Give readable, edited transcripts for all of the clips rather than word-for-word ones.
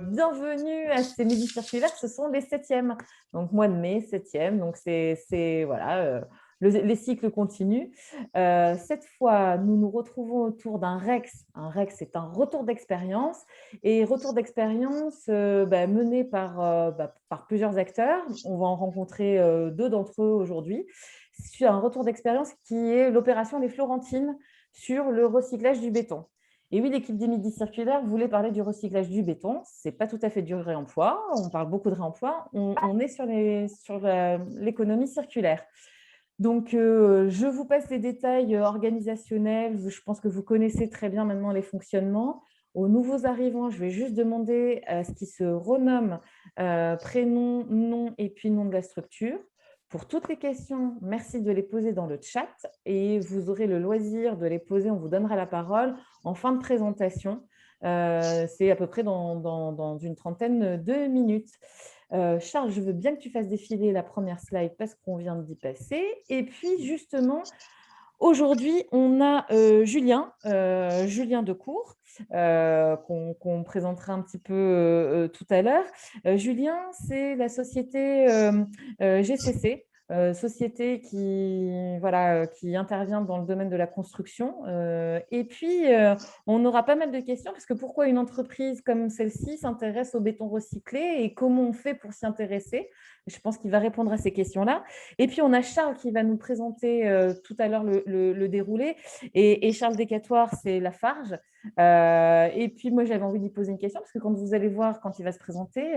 Bienvenue à ces midis circulaires, ce sont les 7e. Donc, mois de mai, 7e. Donc, voilà, les cycles continuent. Cette fois, nous nous retrouvons autour d'un REX. Un REX, c'est un retour d'expérience. Et retour d'expérience mené par plusieurs acteurs. On va en rencontrer deux d'entre eux aujourd'hui. C'est un retour d'expérience qui est l'opération des Florentines sur le recyclage du béton. Et oui, l'équipe des midis circulaires voulait parler du recyclage du béton. Ce n'est pas tout à fait du réemploi. On parle beaucoup de réemploi. On est sur l'économie circulaire. Donc, je vous passe les détails organisationnels. Je pense que vous connaissez très bien maintenant les fonctionnements. Aux nouveaux arrivants, je vais juste demander ce qui se renomme prénom, nom et puis nom de la structure. Pour toutes les questions, merci de les poser dans le chat et vous aurez le loisir de les poser. On vous donnera la parole en fin de présentation. C'est à peu près dans une trentaine de minutes. Charles, je veux bien que tu fasses défiler la première slide parce qu'on vient d'y passer. Et puis, justement, aujourd'hui, on a Julien Decour, qu'on présentera un petit peu tout à l'heure. Julien, c'est la société GCC, société qui intervient dans le domaine de la construction. Et puis, on aura pas mal de questions, parce que pourquoi une entreprise comme celle-ci s'intéresse au béton recyclé et comment on fait pour s'y intéresser? Je pense qu'il va répondre à ces questions-là. Et puis, on a Charles qui va nous présenter tout à l'heure le déroulé. Et Charles Decatoire, c'est Lafarge. Et puis, moi, j'avais envie d'y poser une question, parce que quand vous allez voir, quand il va se présenter,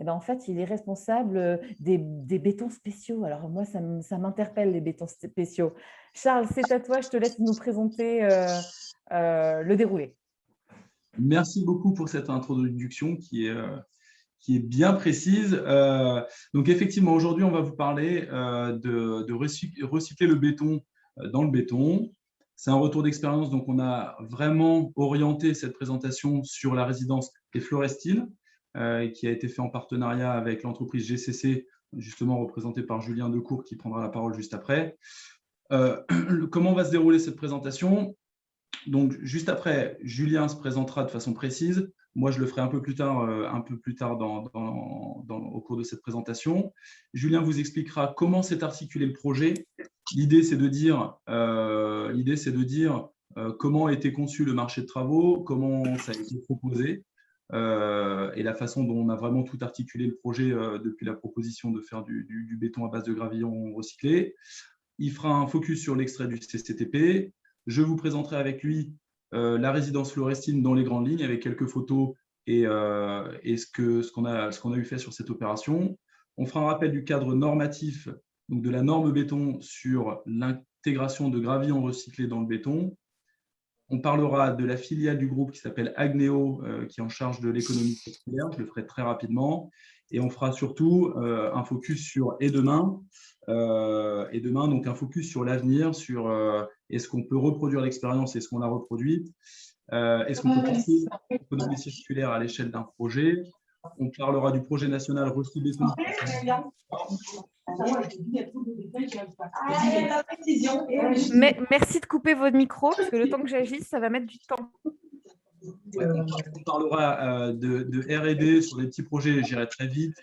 en fait, il est responsable des bétons spéciaux. Alors, moi, ça m'interpelle, les bétons spéciaux. Charles, c'est à toi. Je te laisse nous présenter le déroulé. Merci beaucoup pour cette introduction qui est bien précise. Donc, effectivement, aujourd'hui, on va vous parler de recycler le béton dans le béton. C'est un retour d'expérience, donc on a vraiment orienté cette présentation sur la résidence des Florestines, qui a été fait en partenariat avec l'entreprise GCC, justement représentée par Julien Decour, qui prendra la parole juste après. Comment va se dérouler cette présentation? Donc, juste après, Julien se présentera de façon précise. Moi, je le ferai un peu plus tard au cours de cette présentation. Julien vous expliquera comment s'est articulé le projet. L'idée, c'est de dire comment a été conçu le marché de travaux, comment ça a été proposé, et la façon dont on a vraiment tout articulé le projet depuis la proposition de faire du béton à base de gravillon recyclé. Il fera un focus sur l'extrait du CCTP. Je vous présenterai avec lui la résidence Florestine dans les grandes lignes, avec quelques photos et ce qu'on a eu fait sur cette opération. On fera un rappel du cadre normatif, donc de la norme béton sur l'intégration de gravillons recyclés dans le béton. On parlera de la filiale du groupe qui s'appelle Agneo, qui est en charge de l'économie circulaire. Je le ferai très rapidement. Et on fera surtout un focus sur demain, donc un focus sur l'avenir, sur est-ce qu'on peut reproduire l'expérience, est-ce qu'on l'a reproduite, est-ce qu'on peut passer l'économie circulaire à l'échelle d'un projet. On parlera du projet national Recy Béton. Merci de couper votre micro, parce que le temps que j'agisse, ça va mettre du temps. On parlera de R&D sur des petits projets, j'irai très vite,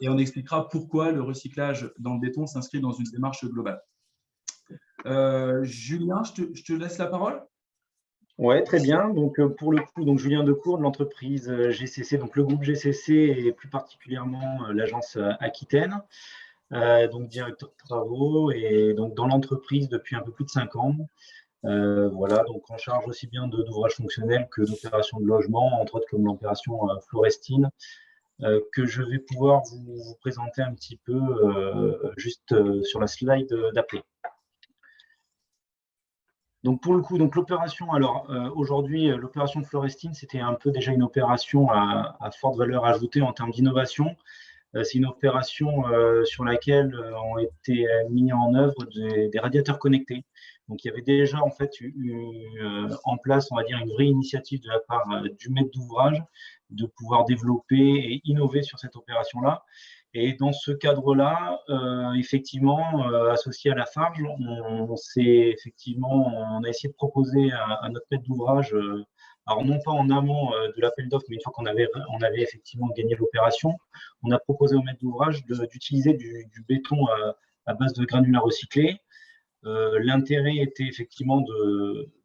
et on expliquera pourquoi le recyclage dans le béton s'inscrit dans une démarche globale. Julien, je te laisse la parole. Oui, très bien. Donc, pour le coup, donc, Julien Decour de l'entreprise GCC, donc le groupe GCC et plus particulièrement l'agence Aquitaine, donc directeur de travaux et donc dans l'entreprise depuis un peu plus de 5 ans. Voilà, donc en charge aussi bien d'ouvrages fonctionnels que d'opérations de logement, entre autres comme l'opération Florestine, que je vais pouvoir vous présenter un petit peu juste sur la slide d'après. Donc pour le coup, donc l'opération, alors aujourd'hui, l'opération Florestine, c'était un peu déjà une opération à forte valeur ajoutée en termes d'innovation. C'est une opération sur laquelle ont été mis en œuvre des radiateurs connectés. Donc, il y avait déjà en fait en place, on va dire, une vraie initiative de la part du maître d'ouvrage de pouvoir développer et innover sur cette opération-là. Et dans ce cadre-là, effectivement, associé à Lafarge, on a essayé de proposer à notre maître d'ouvrage Alors, non pas en amont de l'appel d'offres, mais une fois qu'on avait effectivement gagné l'opération, on a proposé au maître d'ouvrage d'utiliser du béton à base de granulats recyclés. L'intérêt était effectivement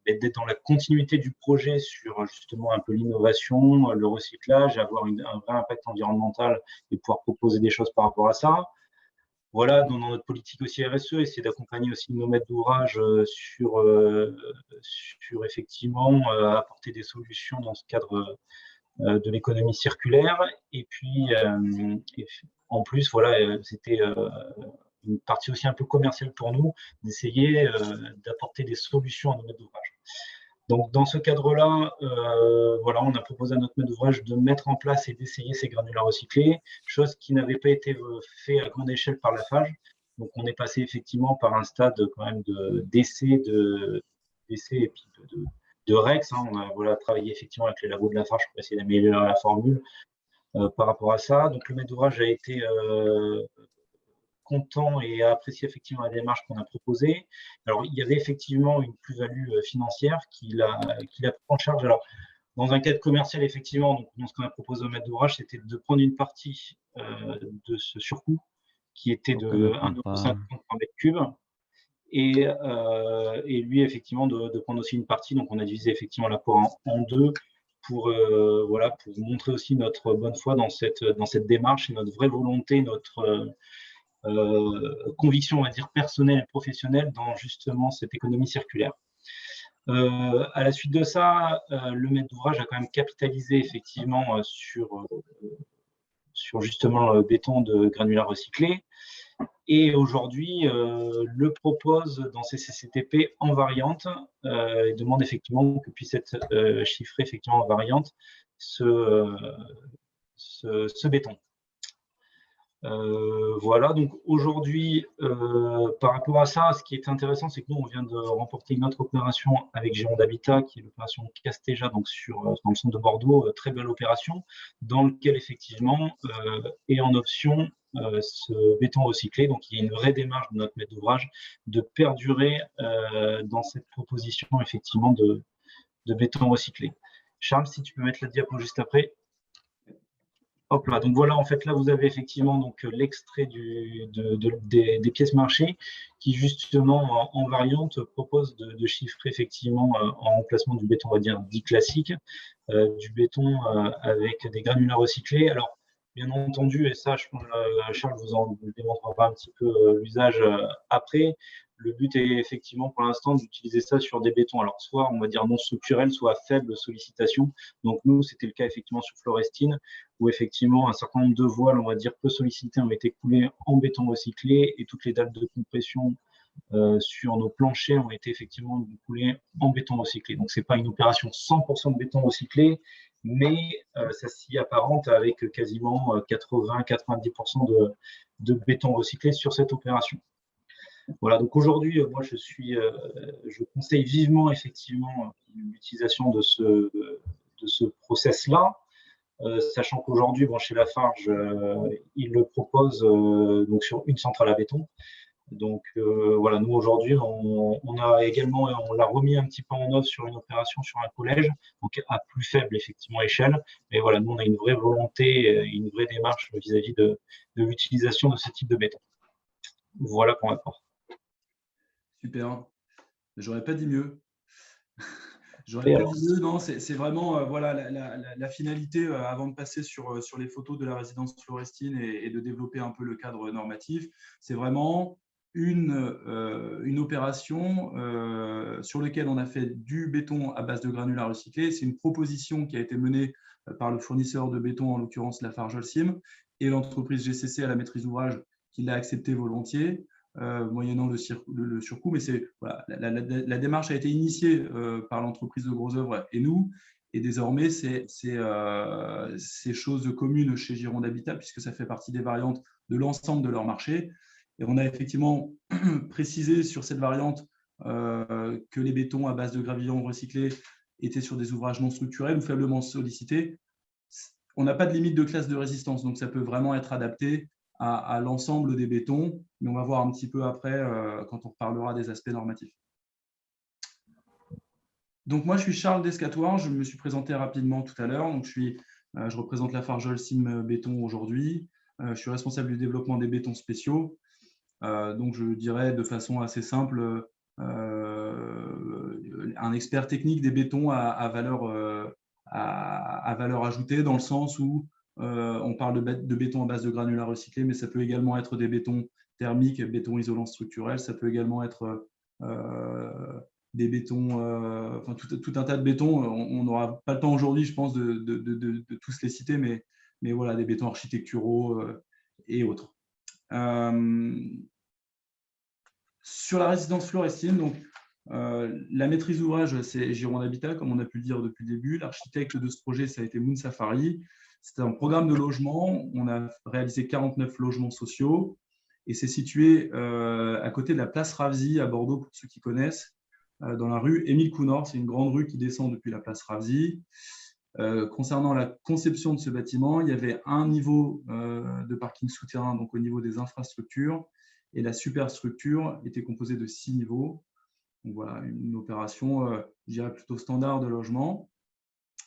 d'être dans la continuité du projet sur justement un peu l'innovation, le recyclage, avoir un vrai impact environnemental et pouvoir proposer des choses par rapport à ça. Voilà, dans notre politique aussi RSE, essayer d'accompagner aussi nos maîtres d'ouvrage sur effectivement apporter des solutions dans ce cadre de l'économie circulaire. Et puis, en plus, voilà, c'était une partie aussi un peu commerciale pour nous, d'essayer d'apporter des solutions à nos maîtres d'ouvrage. Donc, dans ce cadre-là, voilà, on a proposé à notre maître d'ouvrage de mettre en place et d'essayer ces granulats recyclés, chose qui n'avait pas été fait à grande échelle par la FAGE. Donc, on est passé effectivement par un stade quand même d'essai et puis de REX. Hein. On a voilà, travaillé effectivement avec les labos de la FAGE pour essayer d'améliorer la formule par rapport à ça. Donc, le maître d'ouvrage a été content et a apprécié effectivement la démarche qu'on a proposée. Alors, il y avait effectivement une plus-value financière qu'il a pris en charge. Alors, dans un cadre commercial, effectivement, donc, ce qu'on a proposé au maître d'ouvrage, c'était de prendre une partie de ce surcoût qui était de 1,50 € par mètre cube. Et lui, effectivement, de prendre aussi une partie. Donc, on a divisé effectivement l'apport en deux pour montrer aussi notre bonne foi dans cette démarche et notre vraie volonté, notre conviction, on va dire, personnelle et professionnelle dans justement cette économie circulaire. À la suite de ça, le maître d'ouvrage a quand même capitalisé effectivement sur justement le béton de granulats recyclés et aujourd'hui le propose dans ses CCTP en variante et demande effectivement que puisse être chiffré effectivement en variante ce béton. Voilà, donc aujourd'hui, par rapport à ça, ce qui est intéressant, c'est que nous, on vient de remporter une autre opération avec Gironde Habitat, qui est l'opération Castéja, donc dans le centre de Bordeaux, très belle opération, dans lequel effectivement est en option ce béton recyclé. Donc il y a une vraie démarche de notre maître d'ouvrage de perdurer dans cette proposition effectivement de béton recyclé. Charles, si tu peux mettre la diapo juste après. Hop là, donc voilà, en fait, là, vous avez effectivement donc l'extrait des pièces marché qui, justement, en variante, propose de chiffrer effectivement en remplacement du béton, on va dire, dit classique, du béton avec des granulats recyclés. Alors, bien entendu, et ça, je pense que Charles vous en démontrera un petit peu l'usage après. Le but est effectivement pour l'instant d'utiliser ça sur des bétons, alors soit on va dire non structurels, soit à faible sollicitation. Donc nous, c'était le cas effectivement sur Florestine, où effectivement un certain nombre de voiles, on va dire peu sollicités, ont été coulés en béton recyclé et toutes les dalles de compression sur nos planchers ont été effectivement coulées en béton recyclé. Donc c'est pas une opération 100% de béton recyclé, mais ça s'y apparente avec quasiment 80-90% de béton recyclé sur cette opération. Voilà, donc aujourd'hui, moi, je conseille vivement effectivement l'utilisation de ce process-là, sachant qu'aujourd'hui, chez Lafarge, ils le proposent donc sur une centrale à béton. Donc voilà, nous aujourd'hui, on l'a remis un petit peu en œuvre sur une opération sur un collège, donc à plus faible effectivement échelle. Mais voilà, nous on a une vraie volonté, une vraie démarche vis-à-vis de l'utilisation de ce type de béton. Voilà pour ma part. Super. J'aurais pas dit mieux. J'aurais pas dit mieux. Non, c'est vraiment voilà la finalité avant de passer sur les photos de la résidence Florestine et de développer un peu le cadre normatif. C'est vraiment une opération sur laquelle on a fait du béton à base de granulats recyclés. C'est une proposition qui a été menée par le fournisseur de béton, en l'occurrence Lafarge Holcim, et l'entreprise GCC à la maîtrise d'ouvrage qui l'a accepté volontiers. Moyennant le surcoût, mais voilà, la démarche a été initiée par l'entreprise de Gros Œuvres et nous, et désormais c'est chose commune chez Gironde Habitat puisque ça fait partie des variantes de l'ensemble de leur marché. Et on a effectivement précisé sur cette variante que les bétons à base de gravillon recyclés étaient sur des ouvrages non structurels ou faiblement sollicités. On n'a pas de limite de classe de résistance, donc ça peut vraiment être adapté à l'ensemble des bétons, mais on va voir un petit peu après quand on parlera des aspects normatifs. Donc, moi, je suis Charles Descatoires. Je me suis présenté rapidement tout à l'heure. Donc, je représente Lafarge Holcim Béton aujourd'hui. Je suis responsable du développement des bétons spéciaux. Donc, je dirais de façon assez simple, un expert technique des bétons à valeur ajoutée, dans le sens où on parle de béton à base de granulats recyclés, mais ça peut également être des bétons thermiques, béton isolant structurel. Ça peut également être des bétons, enfin tout un tas de bétons. On n'aura pas le temps aujourd'hui, je pense, de tous les citer, mais voilà, des bétons architecturaux et autres. Sur la résidence Florestine, donc, la maîtrise d'ouvrage, c'est Gironde Habitat, comme on a pu le dire depuis le début. L'architecte de ce projet, ça a été Moon Safari. C'était un programme de logement. On a réalisé 49 logements sociaux et c'est situé à côté de la place Ravzi à Bordeaux, pour ceux qui connaissent, dans la rue Émile Counor. C'est une grande rue qui descend depuis la place Ravzi. Concernant la conception de ce bâtiment, il y avait un niveau de parking souterrain, donc au niveau des infrastructures, et la superstructure était composée de 6 niveaux. Donc voilà, une opération, je dirais, plutôt standard de logement.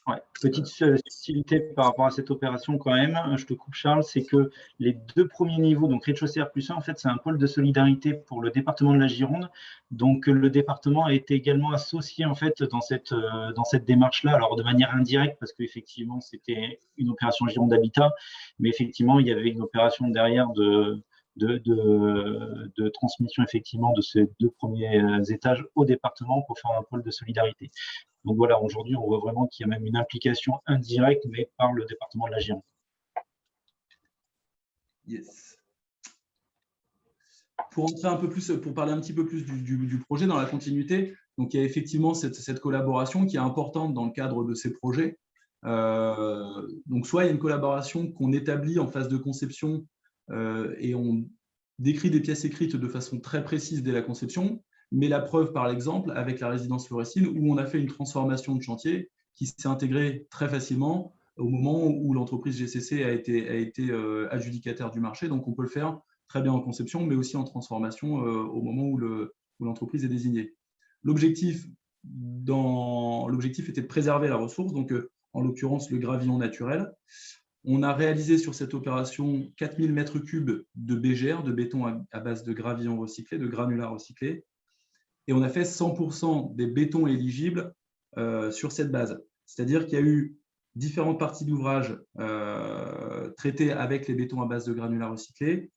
Ouais. Petite subtilité par rapport à cette opération quand même, je te coupe Charles, c'est que les 2 premiers niveaux, donc rez-de-chaussée R+1, en fait c'est un pôle de solidarité pour le département de la Gironde. Donc le département a été également associé en fait dans cette démarche-là, alors de manière indirecte parce qu'effectivement c'était une opération Gironde Habitat, mais effectivement il y avait une opération derrière de transmission effectivement de ces 2 premiers étages au département pour faire un pôle de solidarité. Donc voilà, aujourd'hui, on voit vraiment qu'il y a même une implication indirecte, mais par le département de la Gironde. Yes. Pour parler un petit peu plus du projet dans la continuité, donc il y a effectivement cette collaboration qui est importante dans le cadre de ces projets. Donc soit il y a une collaboration qu'on établit en phase de conception et on décrit des pièces écrites de façon très précise dès la conception, mais la preuve par l'exemple avec la résidence Florestine où on a fait une transformation de chantier qui s'est intégrée très facilement au moment où l'entreprise GCC a été adjudicataire du marché. Donc on peut le faire très bien en conception, mais aussi en transformation au moment où l'entreprise est désignée. L'objectif était de préserver la ressource, donc en l'occurrence le gravillon naturel. On a réalisé sur cette opération 4000 m3 de BGR, de béton à base de gravillon recyclé, de granulats recyclés. Et on a fait 100% des bétons éligibles sur cette base. C'est-à-dire qu'il y a eu différentes parties d'ouvrage traitées avec les bétons à base de granulats recyclés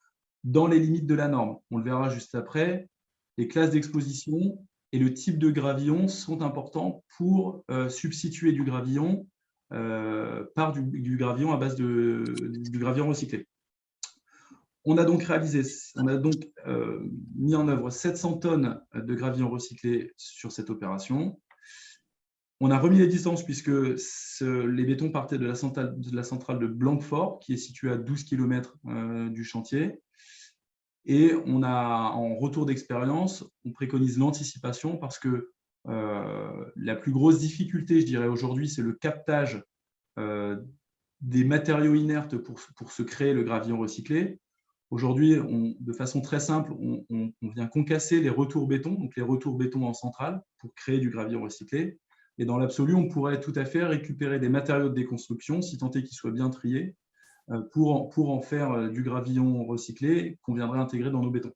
dans les limites de la norme. On le verra juste après. Les classes d'exposition et le type de gravillon sont importants pour substituer du gravillon par du gravillon à base du gravillon recyclé. On a donc mis en œuvre 700 tonnes de gravillon recyclé sur cette opération. On a remis les distances puisque les bétons partaient de la centrale de Blanquefort, qui est située à 12 km du chantier. Et en retour d'expérience, on préconise l'anticipation parce que la plus grosse difficulté, je dirais aujourd'hui, c'est le captage des matériaux inertes pour se créer le gravillon recyclé. Aujourd'hui, de façon très simple, on vient concasser les retours béton, donc les retours béton en centrale, pour créer du gravillon recyclé. Et dans l'absolu, on pourrait tout à fait récupérer des matériaux de déconstruction, si tant est qu'ils soient bien triés, pour en faire du gravillon recyclé qu'on viendrait intégrer dans nos bétons.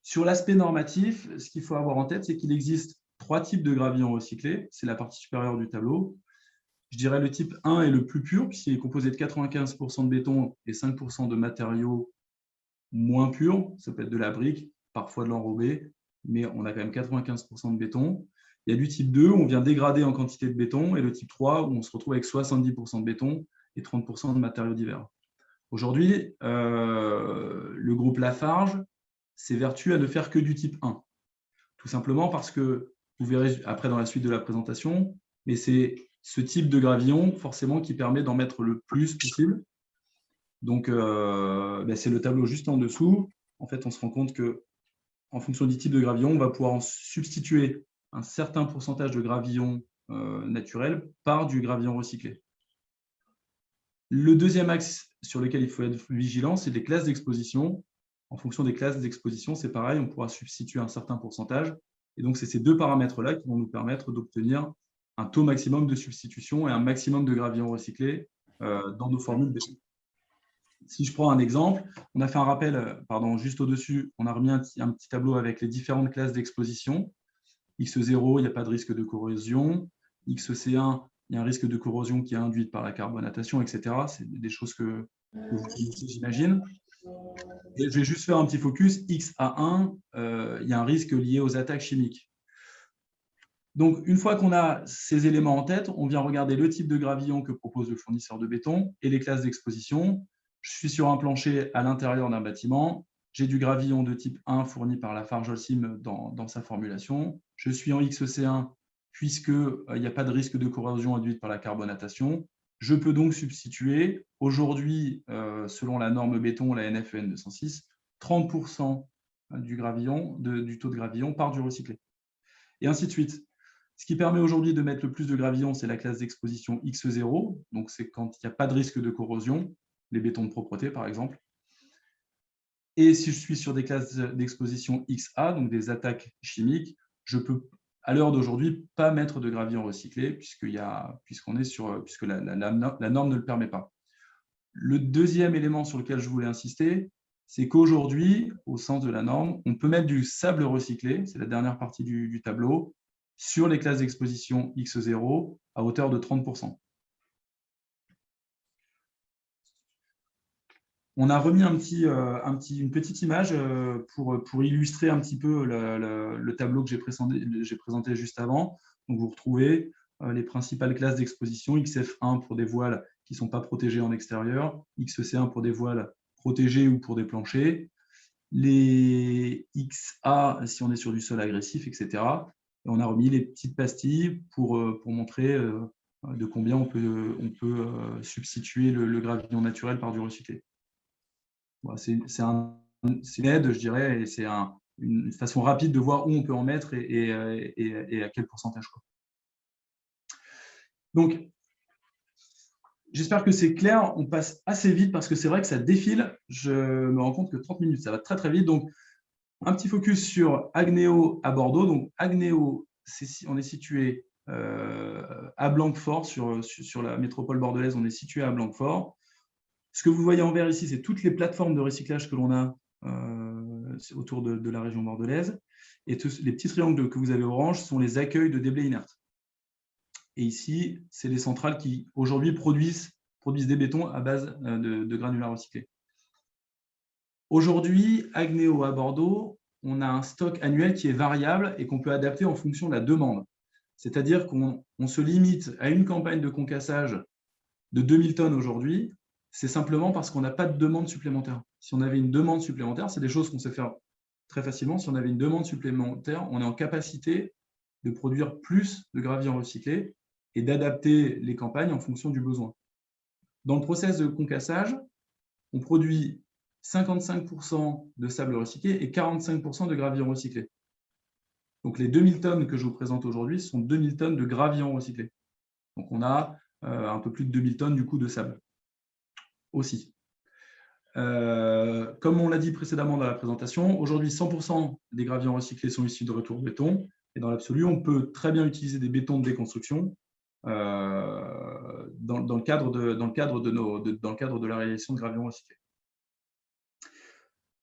Sur l'aspect normatif, ce qu'il faut avoir en tête, c'est qu'il existe 3 types de gravillons recyclés. C'est la partie supérieure du tableau. Je dirais le type 1 est le plus pur, puisqu'il est composé de 95% de béton et 5% de matériaux moins purs. Ça peut être de la brique, parfois de l'enrobé, mais on a quand même 95% de béton. Il y a du type 2 où on vient dégrader en quantité de béton, et le type 3 où on se retrouve avec 70% de béton et 30% de matériaux divers. Aujourd'hui, le groupe Lafarge s'évertue à ne faire que du type 1. Tout simplement parce que, vous verrez après dans la suite de la présentation, mais c'est ce type de gravillon forcément qui permet d'en mettre le plus possible. Donc, c'est le tableau juste en dessous. En fait, on se rend compte qu'en fonction du type de gravillon, on va pouvoir en substituer un certain pourcentage de gravillon naturel par du gravillon recyclé. Le deuxième axe sur lequel il faut être vigilant, c'est les classes d'exposition. En fonction des classes d'exposition, c'est pareil, on pourra substituer un certain pourcentage. Et donc, c'est ces deux paramètres-là qui vont nous permettre d'obtenir un taux maximum de substitution et un maximum de gravillons recyclés dans nos formules béton. Si je prends un exemple, on a fait un rappel, juste au-dessus, on a remis un petit tableau avec les différentes classes d'exposition. X0, il n'y a pas de risque de corrosion. XC1, il y a un risque de corrosion qui est induite par la carbonatation, etc. C'est des choses que vous connaissez, j'imagine. Et je vais juste faire un petit focus. XA1, il y a un risque lié aux attaques chimiques. Donc, une fois qu'on a ces éléments en tête, on vient regarder le type de gravillon que propose le fournisseur de béton et les classes d'exposition. Je suis sur un plancher à l'intérieur d'un bâtiment. J'ai du gravillon de type 1 fourni par Lafarge Holcim dans sa formulation. Je suis en XC1 puisqu'il n'y a pas de risque de corrosion induite par la carbonatation. Je peux donc substituer aujourd'hui, selon la norme béton, la NFEN 206, 30% du taux de gravillon par du recyclé. Et ainsi de suite. Ce qui permet aujourd'hui de mettre le plus de gravillon, c'est la classe d'exposition X0. Donc, c'est quand il n'y a pas de risque de corrosion, les bétons de propreté, par exemple. Et si je suis sur des classes d'exposition XA, donc des attaques chimiques, je peux, à l'heure d'aujourd'hui, pas mettre de gravillon recyclé puisque la norme ne le permet pas. Le deuxième élément sur lequel je voulais insister, c'est qu'aujourd'hui, au sens de la norme, on peut mettre du sable recyclé, c'est la dernière partie du tableau, sur les classes d'exposition X0 à hauteur de 30%. On a remis une petite image pour illustrer un petit peu le tableau que j'ai présenté juste avant. Donc, vous retrouvez les principales classes d'exposition, XF1 pour des voiles qui ne sont pas protégés en extérieur, XC1 pour des voiles protégés ou pour des planchers, les XA si on est sur du sol agressif, etc. Et on a remis les petites pastilles pour montrer de combien on peut substituer le gravillon naturel par du recyclé. Bon, c'est une aide, je dirais, et c'est une façon rapide de voir où on peut en mettre et à quel pourcentage. Donc, j'espère que c'est clair. On passe assez vite parce que c'est vrai que ça défile. Je me rends compte que 30 minutes, ça va très, très vite. Donc, un petit focus sur Agneo à Bordeaux. Donc, Agneo, on est situé à Blanquefort, sur la métropole bordelaise, on est situé à Blanquefort. Ce que vous voyez en vert ici, c'est toutes les plateformes de recyclage que l'on a autour de la région bordelaise. Et les petits triangles que vous avez orange sont les accueils de déblais inertes. Et ici, c'est les centrales qui, aujourd'hui, produisent des bétons à base de granulats recyclés. Aujourd'hui, Agneo à Bordeaux, on a un stock annuel qui est variable et qu'on peut adapter en fonction de la demande. C'est-à-dire qu'on se limite à une campagne de concassage de 2000 tonnes aujourd'hui. C'est simplement parce qu'on n'a pas de demande supplémentaire. Si on avait une demande supplémentaire, c'est des choses qu'on sait faire très facilement. Si on avait une demande supplémentaire, on est en capacité de produire plus de gravillons recyclés et d'adapter les campagnes en fonction du besoin. Dans le process de concassage, on produit 55% de sable recyclé et 45% de gravillons recyclés. Donc, les 2000 tonnes que je vous présente aujourd'hui sont 2000 tonnes de gravillons recyclés. Donc, on a un peu plus de 2000 tonnes du coup de sable aussi. Comme on l'a dit précédemment dans la présentation, aujourd'hui, 100% des gravillons recyclés sont issus de retour béton. Et dans l'absolu, on peut très bien utiliser des bétons de déconstruction dans le cadre de la réalisation de gravillons recyclés.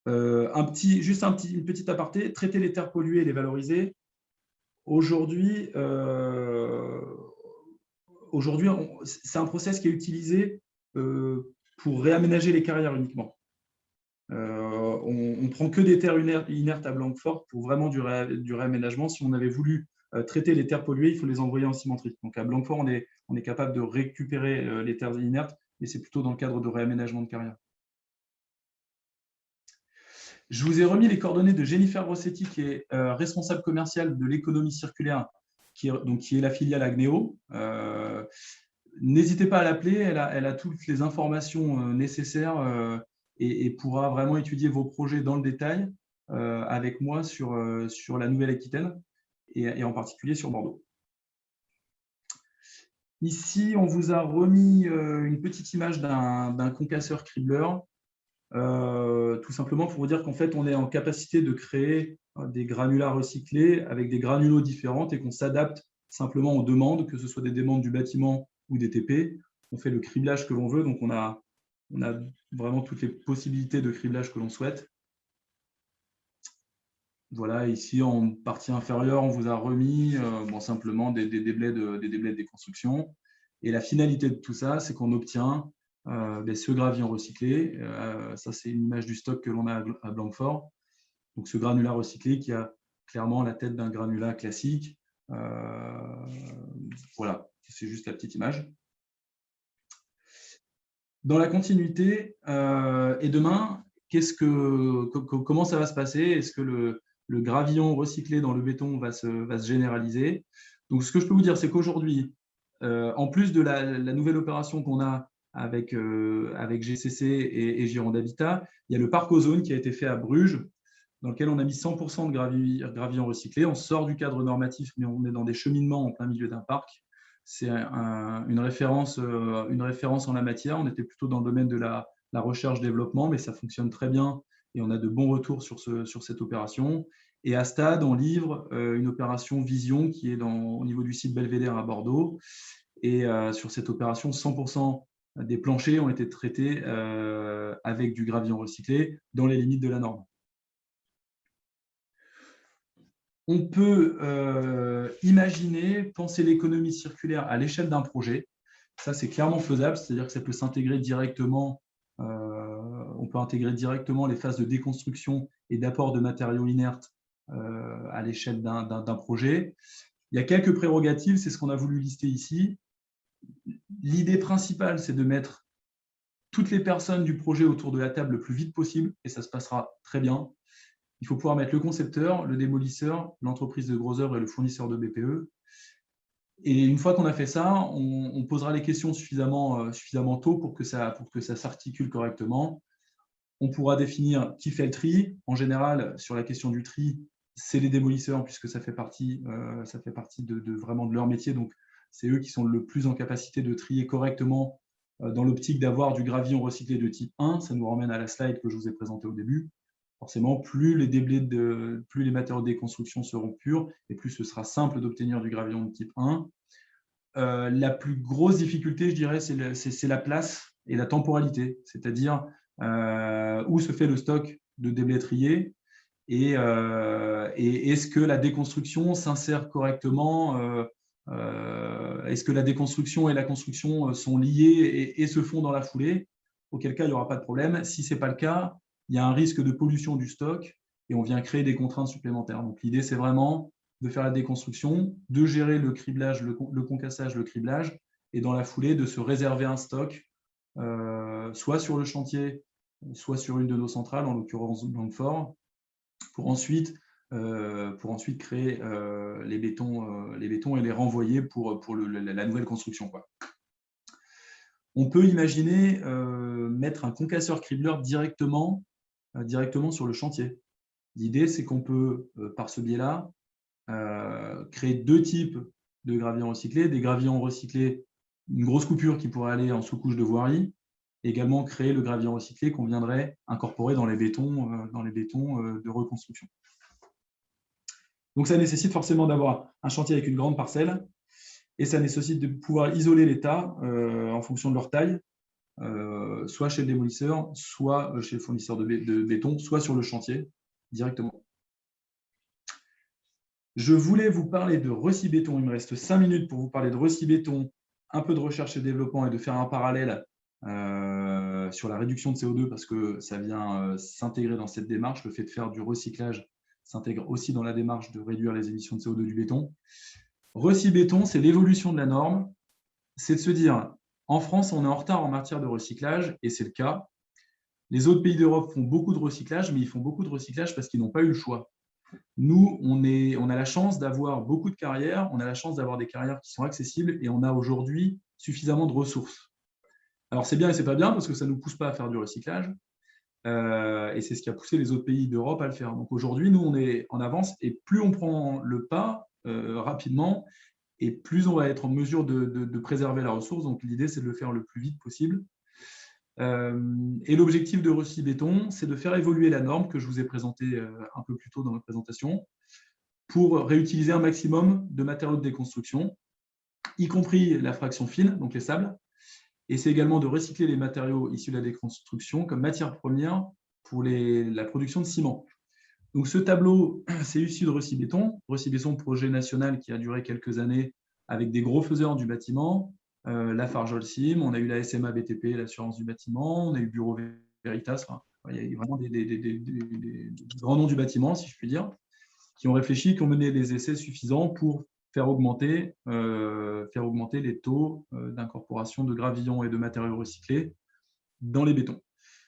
Une petite aparté, traiter les terres polluées et les valoriser. Aujourd'hui, c'est un process qui est utilisé pour réaménager les carrières uniquement. On ne prend que des terres inertes à Blanquefort pour vraiment du réaménagement. Si on avait voulu traiter les terres polluées, il faut les envoyer en cimenterie. Donc à Blanquefort, on est capable de récupérer les terres inertes, mais c'est plutôt dans le cadre de réaménagement de carrière. Je vous ai remis les coordonnées de Jennifer Rossetti, qui est responsable commerciale de l'économie circulaire, qui est la filiale Agneo. N'hésitez pas à l'appeler, elle a toutes les informations nécessaires et pourra vraiment étudier vos projets dans le détail avec moi sur la Nouvelle-Aquitaine et en particulier sur Bordeaux. Ici, on vous a remis une petite image d'un concasseur cribleur. tout simplement pour vous dire qu'en fait, on est en capacité de créer des granulats recyclés avec des granulos différents et qu'on s'adapte simplement aux demandes, que ce soit des demandes du bâtiment ou des TP. On fait le criblage que l'on veut, donc on a vraiment toutes les possibilités de criblage que l'on souhaite. Voilà, ici en partie inférieure, on vous a remis simplement des déblais de déconstruction. Et la finalité de tout ça, c'est qu'on obtient ce gravillon recyclé. Ça, c'est une image du stock que l'on a à Blanquefort. Donc, ce granulat recyclé qui a clairement la tête d'un granulat classique. Voilà, c'est juste la petite image. Dans la continuité, et demain, comment ça va se passer? Est-ce que le gravillon recyclé dans le béton va se généraliser? Donc, ce que je peux vous dire, c'est qu'aujourd'hui, en plus de la nouvelle opération qu'on a avec GCC et Gironde Habitat, il y a le parc Ozone qui a été fait à Bruges, dans lequel on a mis 100% de gravillon recyclé. On sort du cadre normatif, mais on est dans des cheminements en plein milieu d'un parc. C'est une référence en la matière. On était plutôt dans le domaine de la recherche-développement, mais ça fonctionne très bien et on a de bons retours sur cette opération. Et à Stade, on livre une opération Vision qui est au niveau du site Belvédère à Bordeaux. Et sur cette opération, 100% des planchers ont été traités avec du gravillon recyclé dans les limites de la norme. On peut imaginer, penser l'économie circulaire à l'échelle d'un projet. Ça, c'est clairement faisable, c'est-à-dire que ça peut s'intégrer directement, on peut intégrer directement les phases de déconstruction et d'apport de matériaux inertes à l'échelle d'un projet. Il y a quelques prérogatives, c'est ce qu'on a voulu lister ici. L'idée principale, c'est de mettre toutes les personnes du projet autour de la table le plus vite possible, et ça se passera très bien. Il faut pouvoir mettre le concepteur, le démolisseur, l'entreprise de gros œuvres et le fournisseur de BPE. Et une fois qu'on a fait ça, on posera les questions suffisamment tôt pour que ça s'articule correctement. On pourra définir qui fait le tri. En général, sur la question du tri, c'est les démolisseurs, puisque ça fait partie vraiment de leur métier. Donc, c'est eux qui sont le plus en capacité de trier correctement dans l'optique d'avoir du gravillon recyclé de type 1. Ça nous ramène à la slide que je vous ai présentée au début. Forcément, plus les matériaux de déconstruction seront purs et plus ce sera simple d'obtenir du gravillon de type 1. La plus grosse difficulté, je dirais, c'est la place et la temporalité, c'est-à-dire où se fait le stock de déblais triés et est-ce que la déconstruction s'insère correctement, est-ce que la déconstruction et la construction sont liées et se font dans la foulée, auquel cas il n'y aura pas de problème. Si ce n'est pas le cas, il y a un risque de pollution du stock et on vient créer des contraintes supplémentaires. Donc, l'idée, c'est vraiment de faire la déconstruction, de gérer le criblage, le concassage, le criblage, et dans la foulée, de se réserver un stock, soit sur le chantier, soit sur une de nos centrales, en l'occurrence Blanquefort, pour ensuite créer les bétons et les renvoyer pour la nouvelle construction, quoi. On peut imaginer mettre un concasseur cribleur directement sur le chantier. L'idée, c'est qu'on peut, par ce biais-là, créer deux types de gravillons recyclés. Des gravillons recyclés, une grosse coupure qui pourrait aller en sous-couche de voirie, et également créer le gravillon recyclé qu'on viendrait incorporer dans les bétons de reconstruction. Donc, ça nécessite forcément d'avoir un chantier avec une grande parcelle, et ça nécessite de pouvoir isoler les tas en fonction de leur taille, soit chez le démolisseur, soit chez le fournisseur de béton, soit sur le chantier directement. Je voulais vous parler de Recibéton. Il me reste 5 minutes pour vous parler de Recibéton, un peu de recherche et développement et de faire un parallèle sur la réduction de CO2 parce que ça vient s'intégrer dans cette démarche. Le fait de faire du recyclage s'intègre aussi dans la démarche de réduire les émissions de CO2 du béton. Recibéton, c'est l'évolution de la norme. C'est de se dire, en France, on est en retard en matière de recyclage et c'est le cas. Les autres pays d'Europe font beaucoup de recyclage, mais ils font beaucoup de recyclage parce qu'ils n'ont pas eu le choix. Nous, on a la chance d'avoir beaucoup de carrières, on a la chance d'avoir des carrières qui sont accessibles et on a aujourd'hui suffisamment de ressources. Alors, c'est bien et c'est pas bien parce que ça ne nous pousse pas à faire du recyclage et c'est ce qui a poussé les autres pays d'Europe à le faire. Donc, aujourd'hui, nous, on est en avance et plus on prend le pas rapidement et plus on va être en mesure de préserver la ressource. Donc, l'idée, c'est de le faire le plus vite possible. Et l'objectif de Recy-Béton, c'est de faire évoluer la norme que je vous ai présentée un peu plus tôt dans ma présentation pour réutiliser un maximum de matériaux de déconstruction, y compris la fraction fine, donc les sables. Et c'est également de recycler les matériaux issus de la déconstruction comme matière première pour la production de ciment. Donc ce tableau, c'est issu de Recy-Béton. Recy-Béton, projet national qui a duré quelques années avec des gros faiseurs du bâtiment, Lafarge-Holcim, on a eu la SMA BTP, l'assurance du bâtiment, on a eu Bureau Veritas, enfin, il y a eu vraiment des grands noms du bâtiment, si je puis dire, qui ont réfléchi, qui ont mené des essais suffisants pour faire augmenter les taux d'incorporation de gravillons et de matériaux recyclés dans les bétons.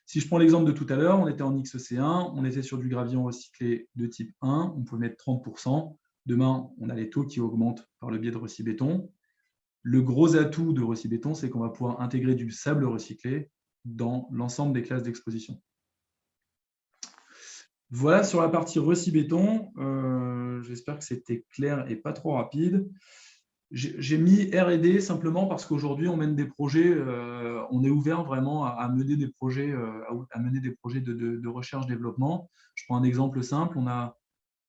Si je prends l'exemple de tout à l'heure, on était en XC1, on était sur du gravillon recyclé de type 1, on pouvait mettre 30%. Demain, on a les taux qui augmentent par le biais de Recy-Béton. Le gros atout de Recy-Béton, c'est qu'on va pouvoir intégrer du sable recyclé dans l'ensemble des classes d'exposition. Voilà sur la partie Recy-Béton. J'espère que c'était clair et pas trop rapide. J'ai mis R&D simplement parce qu'aujourd'hui, on mène des projets, on est ouvert vraiment à mener des projets, de recherche-développement. Je prends un exemple simple.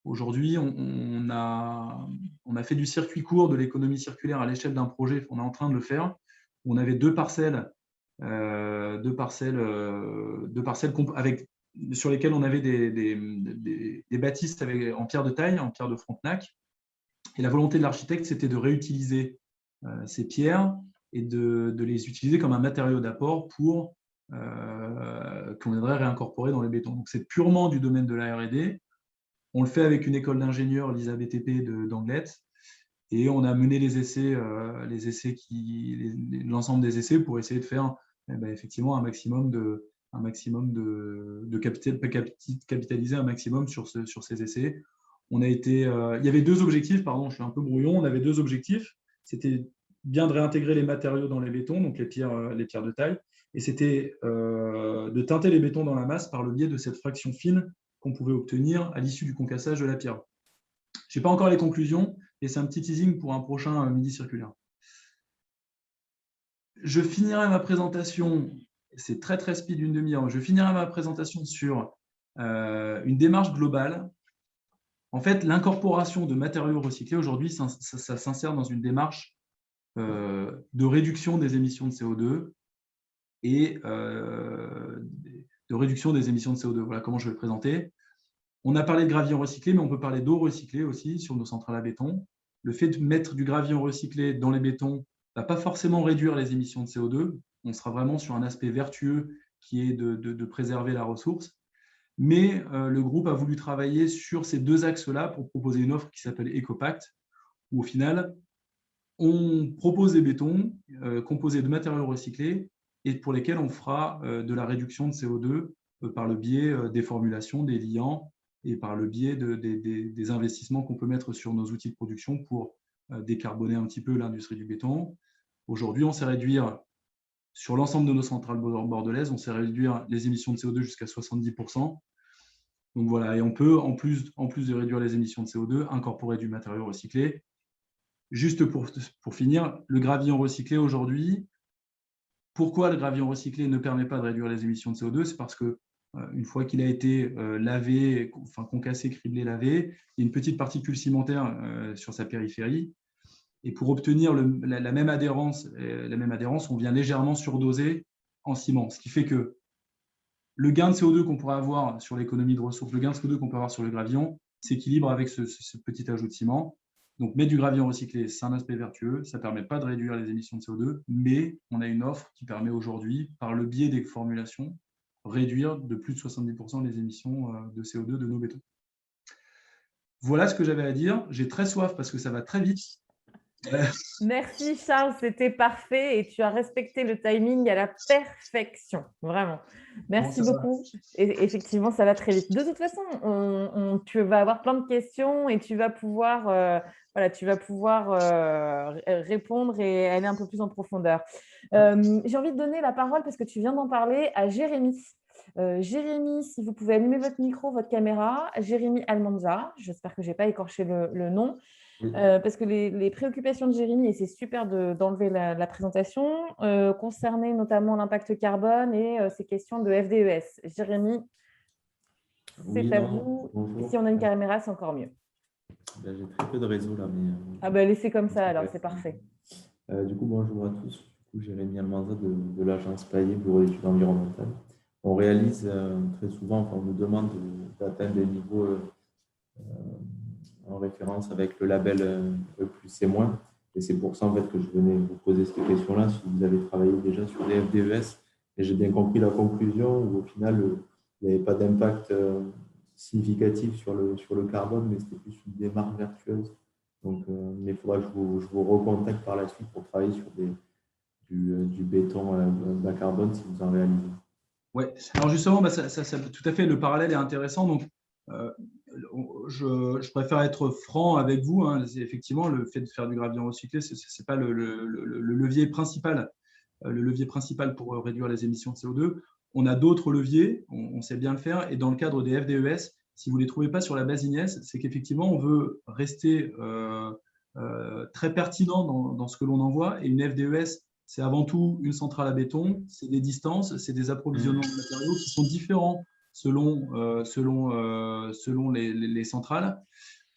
Aujourd'hui, on a fait du circuit court de l'économie circulaire à l'échelle d'un projet. On est en train de le faire. On avait deux parcelles sur lesquelles on avait des bâtisses en pierre de taille, en pierre de Frontenac. Et la volonté de l'architecte, c'était de réutiliser ces pierres et de les utiliser comme un matériau d'apport pour qu'on viendrait réincorporer dans les bétons. Donc, c'est purement du domaine de la R&D. On le fait avec une école d'ingénieurs, l'ISA BTP d'Anglet, et on a mené l'ensemble des essais pour essayer de faire effectivement un maximum de capitaliser un maximum sur ces essais. Il y avait deux objectifs, pardon, je suis un peu brouillon, on avait deux objectifs. C'était bien de réintégrer les matériaux dans les bétons, donc les pierres de taille, et c'était de teinter les bétons dans la masse par le biais de cette fraction fine qu'on pouvait obtenir à l'issue du concassage de la pierre. Je n'ai pas encore les conclusions, et c'est un petit teasing pour un prochain midi circulaire. Je finirai ma présentation, c'est très très speed, une demi-heure, je finirai ma présentation sur une démarche globale. En fait, l'incorporation de matériaux recyclés aujourd'hui, ça s'insère dans une démarche de réduction des émissions de CO2 et de réduction des émissions de CO2. Voilà comment je vais le présenter. On a parlé de gravillon recyclé, mais on peut parler d'eau recyclée aussi sur nos centrales à béton. Le fait de mettre du gravillon recyclé dans les bétons ne va pas forcément réduire les émissions de CO2. On sera vraiment sur un aspect vertueux qui est de préserver la ressource. Mais le groupe a voulu travailler sur ces deux axes-là pour proposer une offre qui s'appelle EcoPact, où au final, on propose des bétons composés de matériaux recyclés et pour lesquels on fera de la réduction de CO2 par le biais des formulations, des liants et par le biais des investissements qu'on peut mettre sur nos outils de production pour décarboner un petit peu l'industrie du béton. Aujourd'hui, on sait réduire, sur l'ensemble de nos centrales bordelaises, on sait réduire les émissions de CO2 jusqu'à 70%. Donc voilà, et on peut, en plus de réduire les émissions de CO2, incorporer du matériau recyclé. Juste pour finir, le gravillon recyclé aujourd'hui, pourquoi le gravillon recyclé ne permet pas de réduire les émissions de CO2 ? C'est parce que une fois qu'il a été lavé, enfin concassé, criblé, lavé, il y a une petite particule cimentaire sur sa périphérie. Et pour obtenir la même adhérence, on vient légèrement surdoser en ciment. Ce qui fait que le gain de CO2 qu'on pourrait avoir sur l'économie de ressources, le gain de CO2 qu'on peut avoir sur le gravillon, s'équilibre avec ce petit ajout de ciment. Donc, mettre du gravillon recyclé, c'est un aspect vertueux. Ça ne permet pas de réduire les émissions de CO2, mais on a une offre qui permet aujourd'hui, par le biais des formulations, réduire de plus de 70% les émissions de CO2 de nos bétons. Voilà ce que j'avais à dire. J'ai très soif parce que ça va très vite. Merci Charles, c'était parfait et tu as respecté le timing à la perfection, vraiment. Merci beaucoup. Et effectivement, ça va très vite. De toute façon, tu vas avoir plein de questions et tu vas pouvoir, répondre et aller un peu plus en profondeur. J'ai envie de donner la parole parce que tu viens d'en parler à Jérémy. Jérémy, si vous pouvez allumer votre micro, votre caméra. Jérémy Almanza, j'espère que je n'ai pas écorché le nom. parce que les préoccupations de Jérémy, et c'est super d'enlever la présentation, concernaient notamment l'impact carbone et ces questions de FDES. Jérémy, c'est à vous. Bonjour. Si on a une caméra, c'est encore mieux. J'ai très peu de réseau là, mais... Ah ben, laissez comme ça, alors, c'est parfait. Du coup, bonjour à tous. Du coup, Jérémy Almanza de l'agence Paillet, Bureau d'études environnementales. On réalise très souvent, enfin, on nous demande d'atteindre des niveaux en référence avec le label E+C-. Et c'est pour ça en fait, que je venais vous poser cette question-là, si vous avez travaillé déjà sur des FDES. Et j'ai bien compris la conclusion où au final, il n'y avait pas d'impact significatif sur le carbone, mais c'était plus une démarche vertueuse. Donc, mais il faudra que je vous recontacte par la suite pour travailler sur du béton bas carbone si vous en réalisez. Oui, alors justement, tout à fait, le parallèle est intéressant. Donc, je préfère être franc avec vous. Hein. Effectivement, le fait de faire du gravillon recyclé, ce n'est pas le levier principal. Le levier principal pour réduire les émissions de CO2. On a d'autres leviers, on sait bien le faire. Et dans le cadre des FDES, si vous ne les trouvez pas sur la base INES, c'est qu'effectivement, on veut rester très pertinent dans ce que l'on envoie. Et une FDES, c'est avant tout une centrale à béton, c'est des distances, c'est des approvisionnements de matériaux qui sont différents selon les centrales.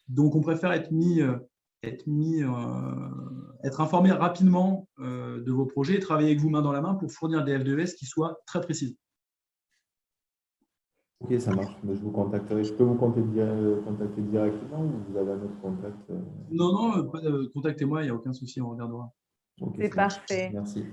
Donc, on préfère être informé rapidement de vos projets et travailler avec vous main dans la main pour fournir des FDES qui soient très précises. Ok, ça marche. Mais je vous contacterai. Je peux vous contacter directement ou vous avez un autre contact Non, contactez-moi, il n'y a aucun souci, on regardera. Okay, c'est parfait. Merci.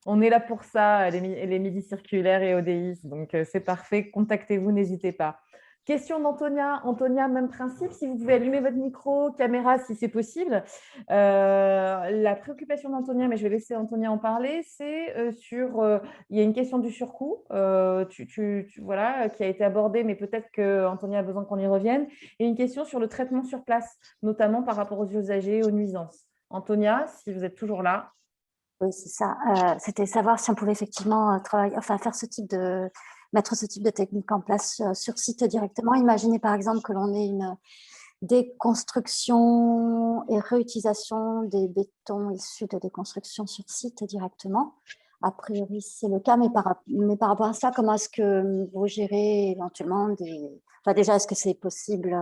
On est là pour ça, les midis circulaires et ODIs, donc c'est parfait. Contactez-vous, n'hésitez pas. Question d'Antonia. Antonia, même principe, si vous pouvez allumer votre micro, caméra, si c'est possible. La préoccupation d'Antonia, mais je vais laisser Antonia en parler, c'est il y a une question du surcoût voilà, qui a été abordée, mais peut-être qu'Antonia a besoin qu'on y revienne. Et une question sur le traitement sur place, notamment par rapport aux usagers, aux nuisances. Antonia, si vous êtes toujours là. Oui, c'est ça. C'était savoir si on pouvait effectivement mettre ce type de technique en place sur site directement. Imaginez par exemple que l'on ait une déconstruction et réutilisation des bétons issus de déconstruction sur site directement. A priori, c'est le cas, mais par rapport à ça, comment est-ce que vous gérez éventuellement déjà, est-ce que c'est possible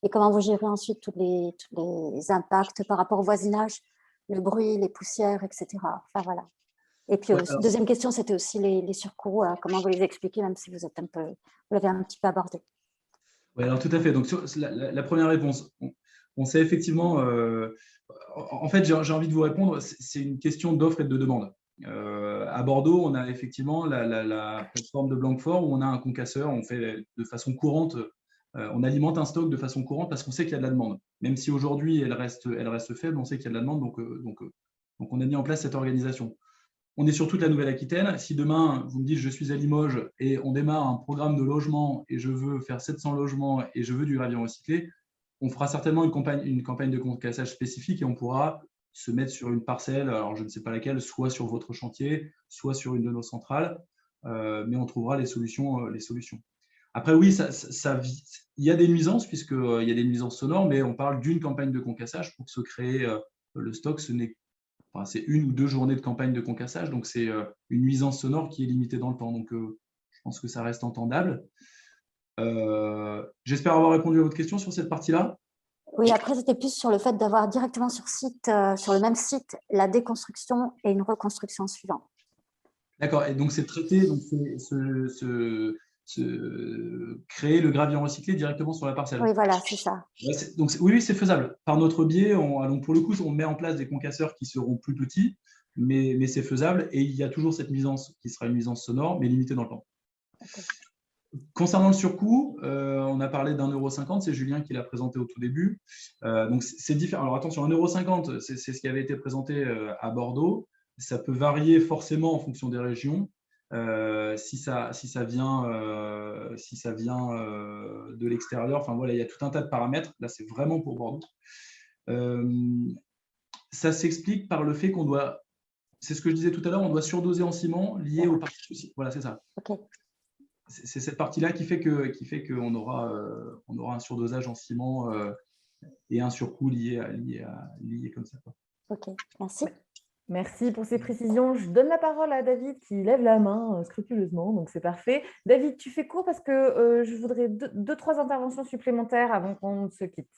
et comment vous gérez ensuite tous les impacts par rapport au voisinage, le bruit, les poussières, etc. Enfin, voilà. Et puis, deuxième question, c'était aussi les surcoûts. Comment vous les expliquez, même si vous l'avez un petit peu abordé. Oui, alors tout à fait. Donc, sur la première réponse, on sait effectivement… en fait, j'ai envie de vous répondre, c'est une question d'offre et de demande. À Bordeaux, on a effectivement la plateforme de Blanquefort où on a un concasseur, on fait de façon courante, on alimente un stock de façon courante parce qu'on sait qu'il y a de la demande. Même si aujourd'hui, elle reste faible, on sait qu'il y a de la demande, donc on a mis en place cette organisation. On est sur toute la Nouvelle-Aquitaine. Si demain, vous me dites je suis à Limoges et on démarre un programme de logement et je veux faire 700 logements et je veux du gravillon recyclé, on fera certainement une campagne de concassage spécifique et on pourra se mettre sur une parcelle, alors je ne sais pas laquelle, soit sur votre chantier, soit sur une de nos centrales, mais on trouvera les solutions. Après, oui, il y a des nuisances, puisqu'il y a des nuisances sonores, mais on parle d'une campagne de concassage pour se créer le stock. C'est 1 ou 2 journées de campagne de concassage, donc c'est une nuisance sonore qui est limitée dans le temps. Donc, je pense que ça reste entendable. J'espère avoir répondu à votre question sur cette partie-là. Oui, après, c'était plus sur le fait d'avoir directement sur le même site, la déconstruction et une reconstruction suivante. D'accord, et donc c'est traité, donc créer le gravillon recyclé directement sur la parcelle. Oui, voilà, c'est ça. Donc, oui, c'est faisable. Par notre biais, donc pour le coup, on met en place des concasseurs qui seront plus petits, mais c'est faisable. Et il y a toujours cette nuisance qui sera une nuisance sonore, mais limitée dans le temps. Okay. Concernant le surcoût, on a parlé d'1,50 €, c'est Julien qui l'a présenté au tout début. Donc, c'est différent. Alors, attention, 1,50 €, c'est ce qui avait été présenté à Bordeaux. Ça peut varier forcément en fonction des régions. Si ça vient de l'extérieur, enfin voilà, il y a tout un tas de paramètres. Là, c'est vraiment pour Bordeaux. Ça s'explique par le fait qu'on doit, c'est ce que je disais tout à l'heure, on doit surdoser en ciment lié aux parties. Voilà, c'est ça. Okay. C'est cette partie-là qui fait qu'on aura un surdosage en ciment et un surcoût lié comme ça, quoi. Ok, merci. Merci pour ces précisions. Je donne la parole à David qui lève la main scrupuleusement, donc c'est parfait. David, tu fais court parce que je voudrais deux, trois interventions supplémentaires avant qu'on se quitte.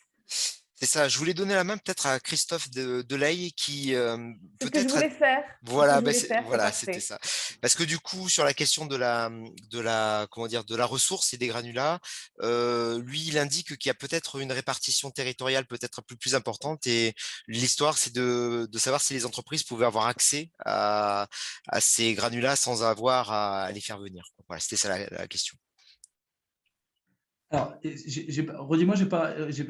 C'est ça, je voulais donner la main peut-être à Christophe Delaye qui C'est ce que je peut-être voulais faire. voilà, C'est c'était parfait. ça. Parce que du coup, sur la question de la ressource et des granulats, lui, il indique qu'il y a peut-être une répartition territoriale peut-être un peu plus importante. Et l'histoire, c'est de savoir si les entreprises pouvaient avoir accès à ces granulats sans avoir à les faire venir. Voilà, c'était ça la question. Alors, redis-moi,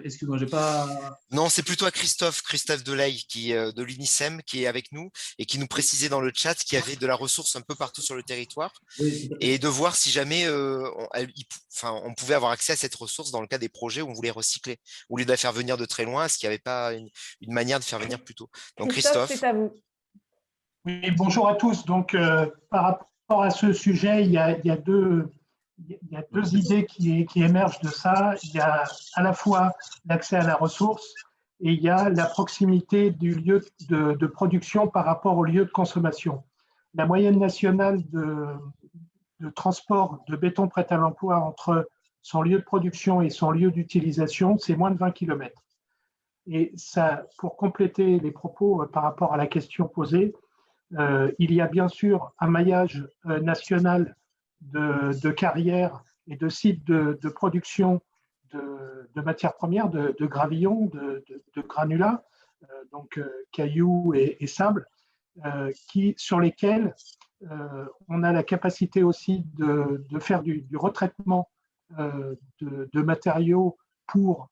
excuse-moi, j'ai pas. Non, c'est plutôt à Christophe Delaye de l'UNICEM qui est avec nous et qui nous précisait dans le chat qu'il y avait de la ressource un peu partout sur le territoire Oui, tout à fait. et de voir si jamais on pouvait avoir accès à cette ressource dans le cas des projets où on voulait recycler. Au lieu de la faire venir de très loin, est-ce qu'il n'y avait pas une manière de faire venir plus tôt? Donc Christophe, Christophe. c'est à vous. Oui, bonjour à tous. Donc, par rapport à ce sujet, il y a deux idées qui émergent de ça. Il y a à la fois l'accès à la ressource et il y a la proximité du lieu de production par rapport au lieu de consommation. La moyenne nationale de transport de béton prêt à l'emploi entre son lieu de production et son lieu d'utilisation, c'est moins de 20 km. Et ça, pour compléter les propos par rapport à la question posée, il y a bien sûr un maillage national de carrières et de sites de production de matières premières, de gravillons, de granulats, donc cailloux et sable, sur lesquels on a la capacité aussi de faire du retraitement de matériaux pour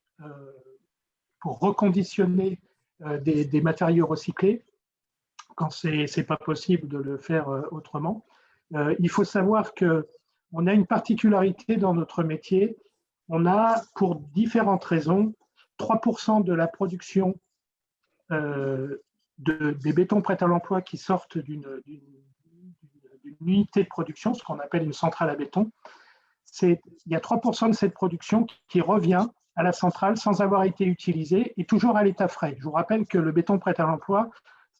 reconditionner des matériaux recyclés quand ce n'est pas possible de le faire autrement. Il faut savoir qu'on a une particularité dans notre métier. On a, pour différentes raisons, 3% de la production des bétons prêts à l'emploi qui sortent d'une unité de production, ce qu'on appelle une centrale à béton. Il y a 3% de cette production qui revient à la centrale sans avoir été utilisée et toujours à l'état frais. Je vous rappelle que le béton prêt à l'emploi,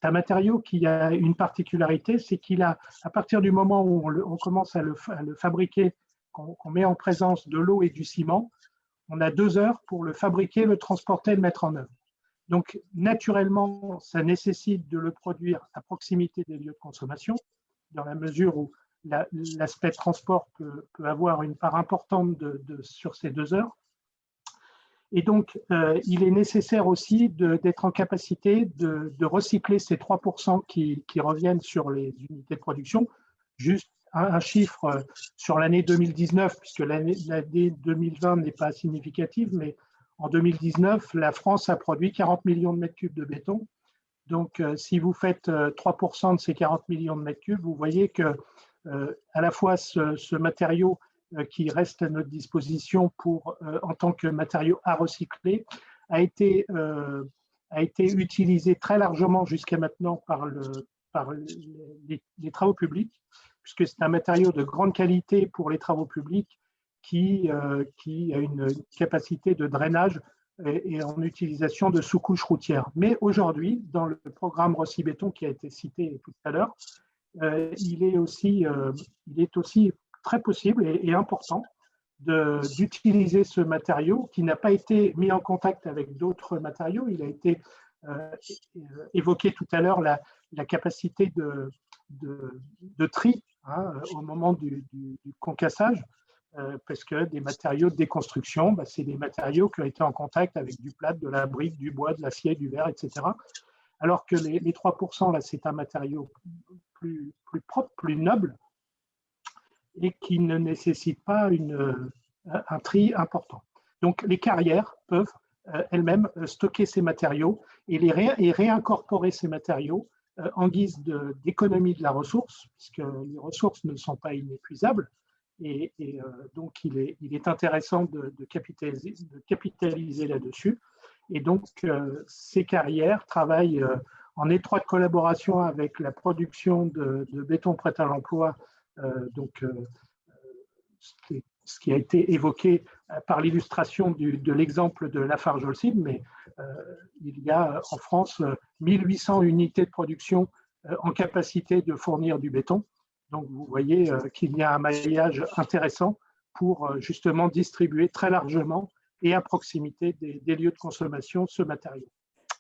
c'est un matériau qui a une particularité, c'est qu'il a, à partir du moment où on commence à le fabriquer, qu'on met en présence de l'eau et du ciment, on a 2 heures pour le fabriquer, le transporter et le mettre en œuvre. Donc, naturellement, ça nécessite de le produire à proximité des lieux de consommation, dans la mesure où l'aspect transport peut avoir une part importante sur ces 2 heures. Et donc, il est nécessaire aussi d'être en capacité de recycler ces 3% qui reviennent sur les unités de production. Juste un chiffre sur l'année 2019, puisque l'année 2020 n'est pas significative, mais en 2019, la France a produit 40 millions de mètres cubes de béton. Donc, si vous faites 3% de ces 40 millions de mètres cubes, vous voyez que à la fois ce matériau qui reste à notre disposition en tant que matériau à recycler a été utilisé très largement jusqu'à maintenant par les travaux publics, puisque c'est un matériau de grande qualité pour les travaux publics qui a une capacité de drainage et en utilisation de sous-couches routières. Mais aujourd'hui, dans le programme Rossi Béton qui a été cité tout à l'heure, il est aussi très possible et important d'utiliser ce matériau qui n'a pas été mis en contact avec d'autres matériaux. Il a été évoqué tout à l'heure la capacité de tri au moment du concassage, parce que des matériaux de déconstruction, c'est des matériaux qui ont été en contact avec du plâtre, de la brique, du bois, de l'acier, du verre, etc. Alors que les 3%, là, c'est un matériau plus propre, plus noble, et qui ne nécessite pas un tri important. Donc, les carrières peuvent elles-mêmes stocker ces matériaux et réincorporer ces matériaux en guise d'économie de la ressource, puisque les ressources ne sont pas inépuisables. Et donc, il est intéressant de capitaliser là-dessus. Et donc, ces carrières travaillent en étroite collaboration avec la production de béton prêt à l'emploi, ce qui a été évoqué par l'illustration de l'exemple de Lafarge-Holcim, mais il y a en France 1800 unités de production en capacité de fournir du béton. Donc, vous voyez qu'il y a un maillage intéressant pour justement distribuer très largement et à proximité des lieux de consommation ce matériau.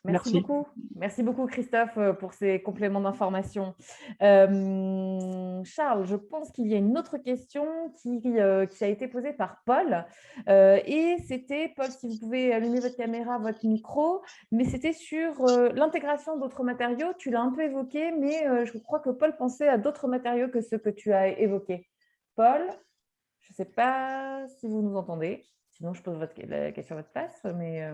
Merci beaucoup. Merci beaucoup, Christophe, pour ces compléments d'information. Charles, je pense qu'il y a une autre question qui a été posée par Paul. Et c'était, Paul, si vous pouvez allumer votre caméra, votre micro, mais c'était sur l'intégration d'autres matériaux. Tu l'as un peu évoqué, mais je crois que Paul pensait à d'autres matériaux que ceux que tu as évoqués. Paul, je ne sais pas si vous nous entendez. Sinon, je pose la question à votre place, mais…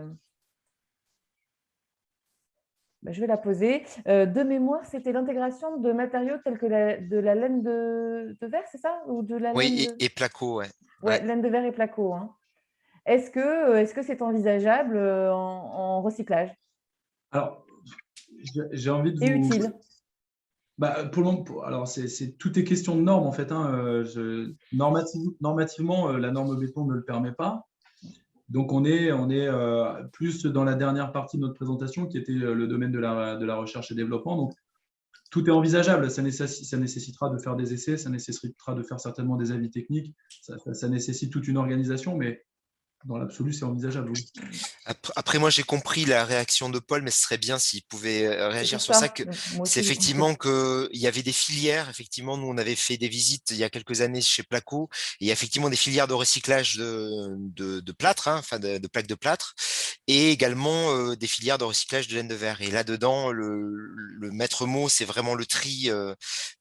je vais la poser. De mémoire, c'était l'intégration de matériaux tels que de la laine de verre, c'est ça? Ou de la Oui, et placo, ouais. Ouais, laine de verre et placo. Hein. Est-ce que c'est envisageable en recyclage? Alors, j'ai envie de et vous… utile? Pour le moment, alors tout est question de normes en fait. Hein. Normativement, la norme béton ne le permet pas. Donc, on est plus dans la dernière partie de notre présentation qui était le domaine de la recherche et développement. Donc, tout est envisageable. Ça nécessitera de faire des essais, ça nécessitera de faire certainement des avis techniques. Ça nécessite toute une organisation, mais dans l'absolu, c'est envisageable. Oui. Après, moi, j'ai compris la réaction de Paul, mais ce serait bien s'il pouvait réagir sur ça. C'est effectivement qu'il y avait des filières. Effectivement, nous, on avait fait des visites il y a quelques années chez Placo. Et il y a effectivement des filières de recyclage de plâtre, hein, enfin de plaques de plâtre, et également des filières de recyclage de laine de verre. Et là-dedans, le maître mot, c'est vraiment le tri.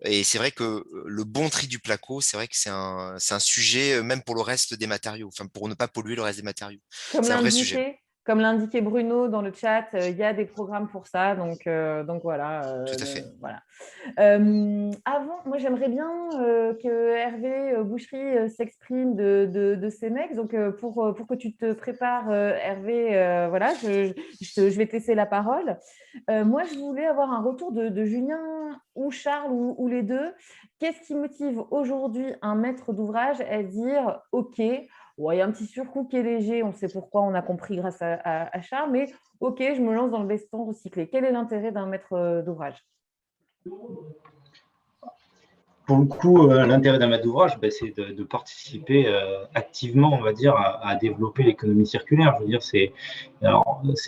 Et c'est vrai que le bon tri du Placo, c'est vrai que c'est un sujet, même pour le reste des matériaux, enfin pour ne pas polluer le reste des matériaux. C'est un vrai sujet. Comme l'indiquait Bruno dans le chat, il y a des programmes pour ça. Donc voilà. Tout à fait. Voilà. Avant, moi, j'aimerais bien que Hervé Boucherie s'exprime de ces mecs. Donc, pour que tu te prépares, Hervé, voilà, je vais te laisser la parole. Moi, je voulais avoir un retour de Julien ou Charles ou les deux. Qu'est-ce qui motive aujourd'hui un maître d'ouvrage à dire « Ok, ouais, il y a un petit surcoût qui est léger, on sait pourquoi, on a compris grâce à Charles, mais ok, je me lance dans le béton recyclé ». Quel est l'intérêt d'un maître d'ouvrage? Pour le coup, l'intérêt d'un maître d'ouvrage, c'est de participer activement, on va dire, à développer l'économie circulaire. Je veux dire, c'est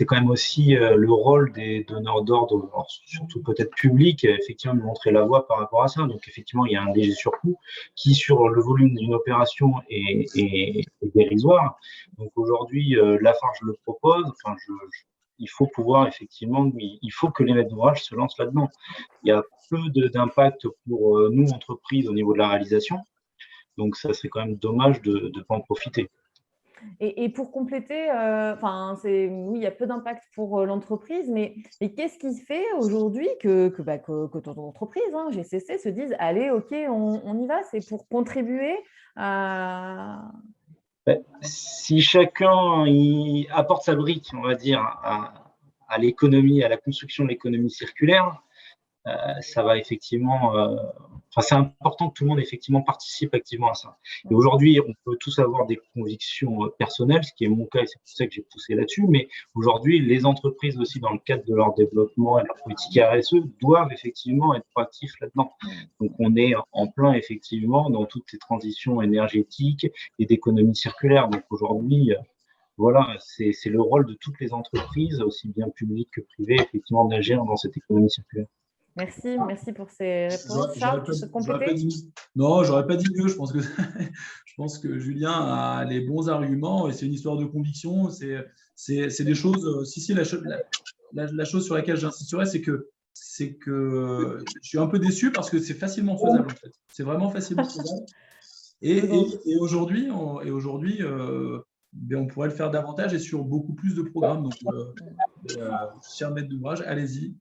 quand même aussi le rôle des donneurs d'ordre, surtout peut-être publics, effectivement, de montrer la voie par rapport à ça. Donc, effectivement, il y a un léger surcoût qui, sur le volume d'une opération, est dérisoire. Donc, aujourd'hui, Lafarge le propose. Enfin, il faut pouvoir, effectivement, il faut que les maîtres d'ouvrage se lancent là-dedans. Il y a peu d'impact pour nous, entreprises, au niveau de la réalisation. Donc, ça serait quand même dommage de ne pas en profiter. Et pour compléter, oui, il y a peu d'impact pour l'entreprise, mais qu'est-ce qui fait aujourd'hui que ton entreprise, hein, GCC, se dise « Allez, ok, on y va », c'est pour contribuer à… Si chacun apporte sa brique, on va dire, à l'économie, à la construction de l'économie circulaire, ça va effectivement… c'est important que tout le monde effectivement participe activement à ça. Et aujourd'hui, on peut tous avoir des convictions personnelles, ce qui est mon cas, et c'est pour ça que j'ai poussé là-dessus. Mais aujourd'hui, les entreprises aussi, dans le cadre de leur développement et de leur politique RSE, doivent effectivement être proactifs là-dedans. Donc, on est en plein effectivement dans toutes ces transitions énergétiques et d'économie circulaire. Donc aujourd'hui, voilà, c'est le rôle de toutes les entreprises, aussi bien publiques que privées, effectivement, d'agir dans cette économie circulaire. Merci pour ces réponses. Charles, tu peux compléter? Non, j'aurais pas dit mieux. Je pense que Julien a les bons arguments et c'est une histoire de conviction. C'est des choses. La chose sur laquelle j'insisterai, c'est que je suis un peu déçu parce que c'est facilement faisable en fait. C'est vraiment facilement faisable. Et aujourd'hui, on pourrait le faire davantage et sur beaucoup plus de programmes. Donc Cher maître d'ouvrage, allez-y.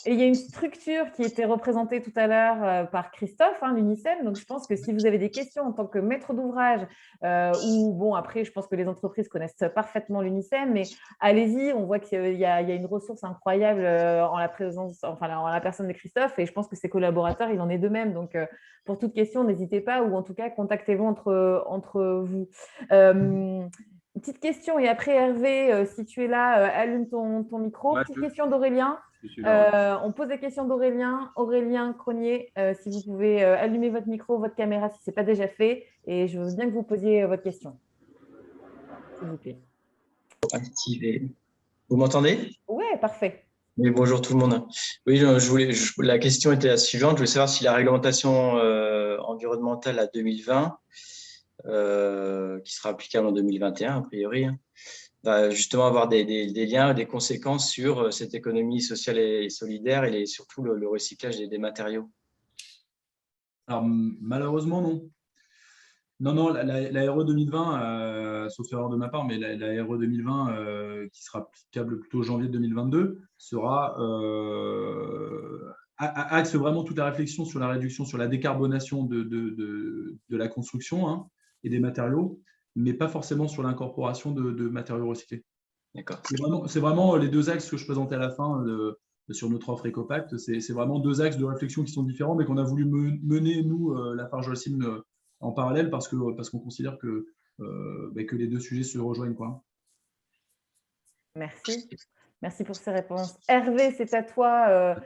Et il y a une structure qui était représentée tout à l'heure par Christophe, l'UNICEF. Donc, je pense que si vous avez des questions en tant que maître d'ouvrage, ou bon, après, je pense que les entreprises connaissent parfaitement l'UNICEF, mais allez-y, on voit qu'il y a une ressource incroyable en la présence, enfin, en la personne de Christophe, et je pense que ses collaborateurs, il en est de même. Donc, pour toute question, n'hésitez pas, ou en tout cas, contactez-vous entre vous. Une petite question, et après Hervé, si tu es là, allume ton micro. Ouais, Petite question d'Aurélien. On pose des questions d'Aurélien. Aurélien Cronier, si vous pouvez allumer votre micro, votre caméra, si ce n'est pas déjà fait, et je veux bien que vous posiez votre question, s'il vous plaît. Activé. Vous m'entendez? Oui, parfait. Oui, bonjour tout le monde. Oui, la question était la suivante. Je voulais savoir si la réglementation environnementale à 2020, qui sera applicable en 2021 a priori, va justement avoir des liens, des conséquences sur cette économie sociale et solidaire et surtout le recyclage des matériaux. Alors, malheureusement, non. Non, la RE 2020, sauf erreur de ma part, mais la RE 2020, qui sera applicable plutôt janvier 2022, sera axe vraiment toute la réflexion sur la réduction, sur la décarbonation de la construction et des matériaux, mais pas forcément sur l'incorporation de matériaux recyclés. D'accord. C'est vraiment les deux axes que je présentais à la fin sur notre offre EcoPact. C'est vraiment deux axes de réflexion qui sont différents, mais qu'on a voulu mener, nous, Lafarge Holcim, en parallèle parce qu'on considère que les deux sujets se rejoignent, quoi. Merci. Merci pour ces réponses. Hervé, c'est à toi.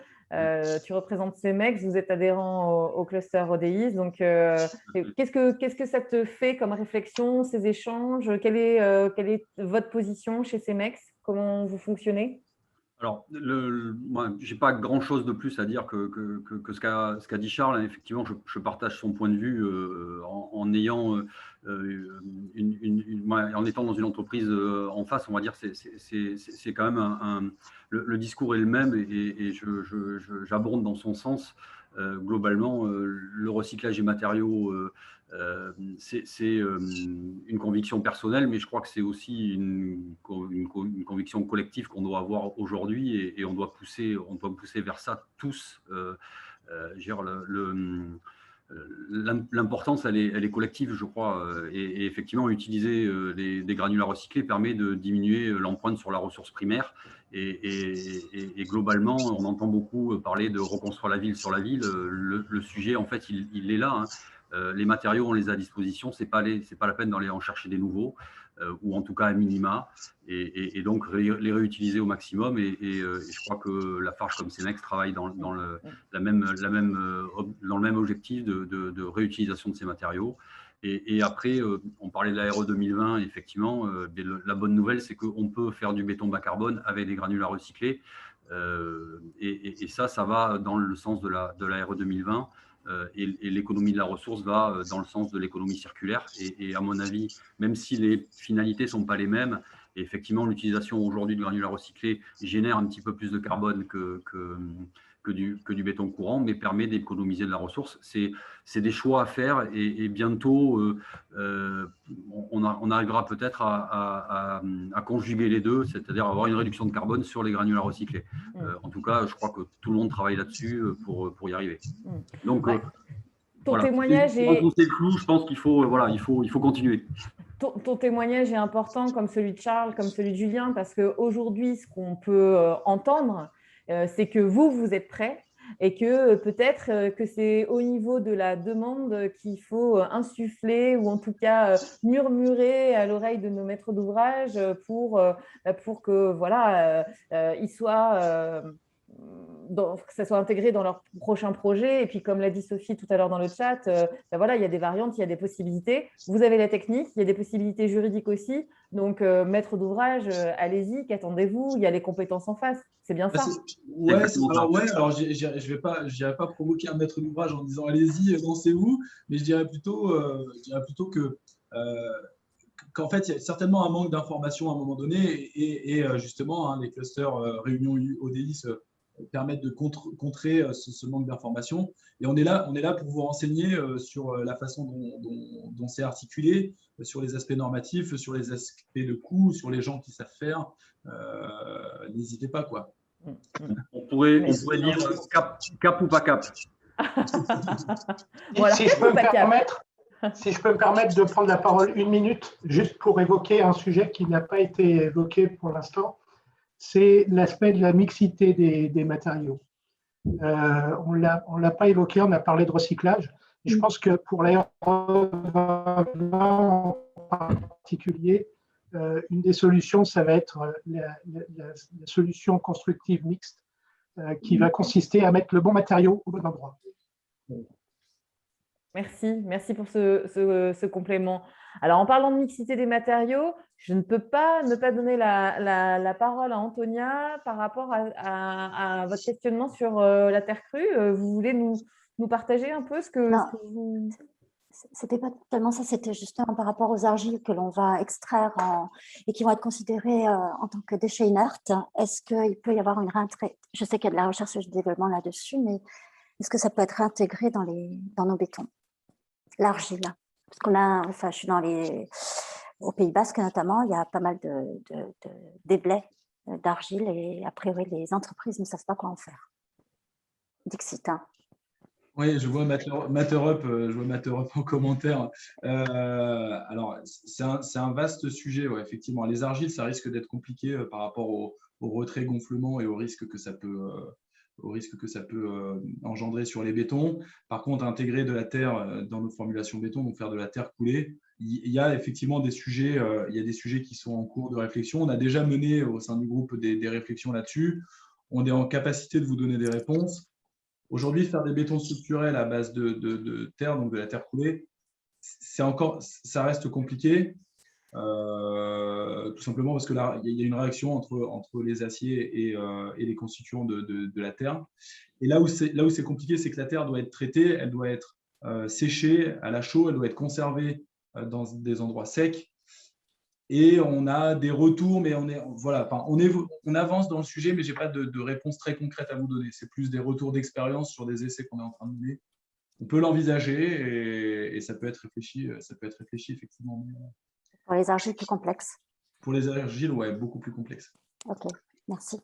Tu représentes CEMEX, vous êtes adhérent au cluster ODIS. Donc, qu'est-ce que ça te fait comme réflexion, ces échanges? Quelle est votre position chez CEMEX? Comment vous fonctionnez? Alors, moi, je n'ai pas grand-chose de plus à dire que ce qu'a dit Charles. Effectivement, je partage son point de vue en ayant en étant dans une entreprise en face, on va dire, c'est quand même le discours est le même et j'abonde dans son sens. Globalement, le recyclage des matériaux, c'est une conviction personnelle, mais je crois que c'est aussi une conviction collective qu'on doit avoir aujourd'hui et on doit pousser vers ça tous. L'importance, elle est collective, je crois, et effectivement, utiliser des granulats recyclés permet de diminuer l'empreinte sur la ressource primaire. Et globalement, on entend beaucoup parler de reconstruire la ville sur la ville. Le sujet, en fait, il est là. Les matériaux, on les a à disposition. C'est pas la peine d'aller en chercher des nouveaux, ou en tout cas à minima, et donc les réutiliser au maximum. Et je crois que Lafarge comme CEMEX travaille dans le même objectif de réutilisation de ces matériaux. Et après, on parlait de la RE 2020, effectivement, la bonne nouvelle, c'est qu'on peut faire du béton bas carbone avec des granulats recyclés. Et ça va dans le sens de la RE 2020. Et l'économie de la ressource va dans le sens de l'économie circulaire. Et à mon avis, même si les finalités ne sont pas les mêmes, et effectivement, l'utilisation aujourd'hui de granulats recyclés génère un petit peu plus de carbone que du béton courant, mais permet d'économiser de la ressource. C'est des choix à faire et bientôt, on arrivera peut-être à conjuguer les deux, c'est-à-dire avoir une réduction de carbone sur les granulats recyclés. En tout cas, je crois que tout le monde travaille là-dessus pour y arriver. Donc, ton témoignage est... Je pense qu'il faut, il faut continuer. Ton témoignage est important, comme celui de Charles, comme celui de Julien, parce qu'aujourd'hui, ce qu'on peut entendre, c'est que vous êtes prêts et que peut-être que c'est au niveau de la demande qu'il faut insuffler ou en tout cas murmurer à l'oreille de nos maîtres d'ouvrage pour que ils soient... que ça soit intégré dans leur prochain projet. Et puis, comme l'a dit Sophie tout à l'heure dans le chat, il y a des variantes, il y a des possibilités. Vous avez la technique, il y a des possibilités juridiques aussi. Donc, maître d'ouvrage, allez-y, qu'attendez-vous? Il y a les compétences en face. C'est bien ça. Alors je vais pas provoquer un maître d'ouvrage en disant allez-y, lancez-vous, mais je dirais plutôt que qu'en fait, il y a certainement un manque d'information à un moment donné et justement, les clusters réunions ODIS permettre de contrer ce manque d'informations. Et on est là pour vous renseigner sur la façon dont c'est articulé, sur les aspects normatifs, sur les aspects de coût, sur les gens qui savent faire. N'hésitez pas, quoi. On pourrait dire cap ou pas cap. Voilà, Si je peux me permettre de prendre la parole 1 minute, juste pour évoquer un sujet qui n'a pas été évoqué pour l'instant, c'est l'aspect de la mixité des matériaux. On l'a pas évoqué, on a parlé de recyclage. Et je pense que pour l'aéro en particulier, une des solutions, ça va être la solution constructive mixte qui va consister à mettre le bon matériau au bon endroit. Merci pour ce complément. Alors, en parlant de mixité des matériaux, je ne peux pas ne pas donner la parole à Antonia par rapport à votre questionnement sur la terre crue. Vous voulez nous partager un peu ce que vous… C'était pas tellement ça, c'était justement par rapport aux argiles que l'on va extraire et qui vont être considérées en tant que déchets inertes. Est-ce qu'il peut y avoir une réintégration? Je sais qu'il y a de la recherche et du développement là-dessus, mais est-ce que ça peut être réintégré dans nos bétons? L'argile. Parce qu'on a, enfin, je suis au Pays Basque notamment, il y a pas mal de déblais d'argile et a priori les entreprises ne savent pas quoi en faire. Dixit. Oui, je vois Matterup en commentaire. Alors, c'est un vaste sujet, ouais, effectivement. Les argiles, ça risque d'être compliqué par rapport au retrait gonflement et au risque que ça peut engendrer sur les bétons. Par contre, intégrer de la terre dans nos formulations béton, donc faire de la terre coulée, il y a effectivement des sujets, qui sont en cours de réflexion. On a déjà mené au sein du groupe des réflexions là-dessus. On est en capacité de vous donner des réponses. Aujourd'hui, faire des bétons structurels à base de terre, donc de la terre coulée, ça reste compliqué. Tout simplement parce que là, il y a une réaction entre les aciers et les constituants de la terre. Et là où c'est compliqué, c'est que la terre doit être traitée, elle doit être séchée à la chaux, elle doit être conservée dans des endroits secs. Et on a des retours, mais on avance dans le sujet, mais je n'ai pas de réponse très concrète à vous donner. C'est plus des retours d'expérience sur des essais qu'on est en train de mener. On peut l'envisager et ça peut être réfléchi effectivement. Pour les argiles plus complexes. Pour les argiles, ouais, beaucoup plus complexes. Ok, merci.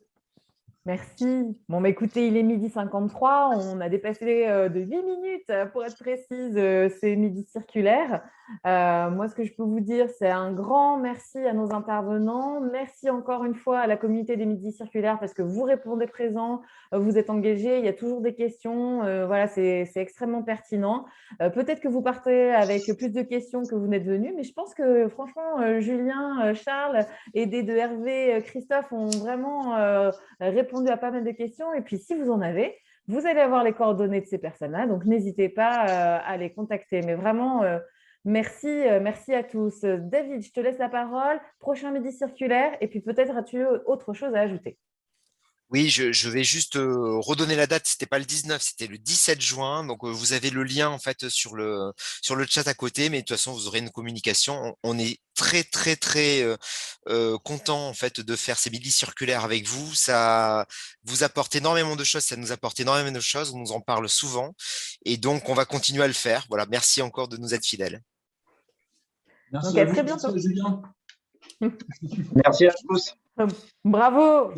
Merci. Bon, écoutez, il est 12h53. On a dépassé de 8 minutes, pour être précise, c'est midi circulaire. Moi, ce que je peux vous dire, c'est un grand merci à nos intervenants. Merci encore une fois à la communauté des midis circulaires parce que vous répondez présent, vous êtes engagés, il y a toujours des questions. Voilà, c'est extrêmement pertinent. Peut-être que vous partez avec plus de questions que vous n'êtes venus, mais je pense que franchement, Julien, Charles, aidés de Hervé, Christophe ont vraiment répondu à pas mal de questions. Et puis, si vous en avez, vous allez avoir les coordonnées de ces personnes-là. Donc, n'hésitez pas à les contacter. Mais vraiment, merci à tous. David, je te laisse la parole. Prochain midi circulaire. Et puis, peut-être as-tu autre chose à ajouter? Oui, je vais juste redonner la date. C'était pas le 19, c'était le 17 juin. Donc, vous avez le lien en fait sur le chat à côté. Mais de toute façon, vous aurez une communication. On est très content en fait de faire ces midis circulaires avec vous. Ça vous apporte énormément de choses. Ça nous apporte énormément de choses. On nous en parle souvent. Et donc, on va continuer à le faire. Voilà. Merci encore de nous être fidèles. Merci donc, à très bientôt. Julien. Merci à tous. Bravo.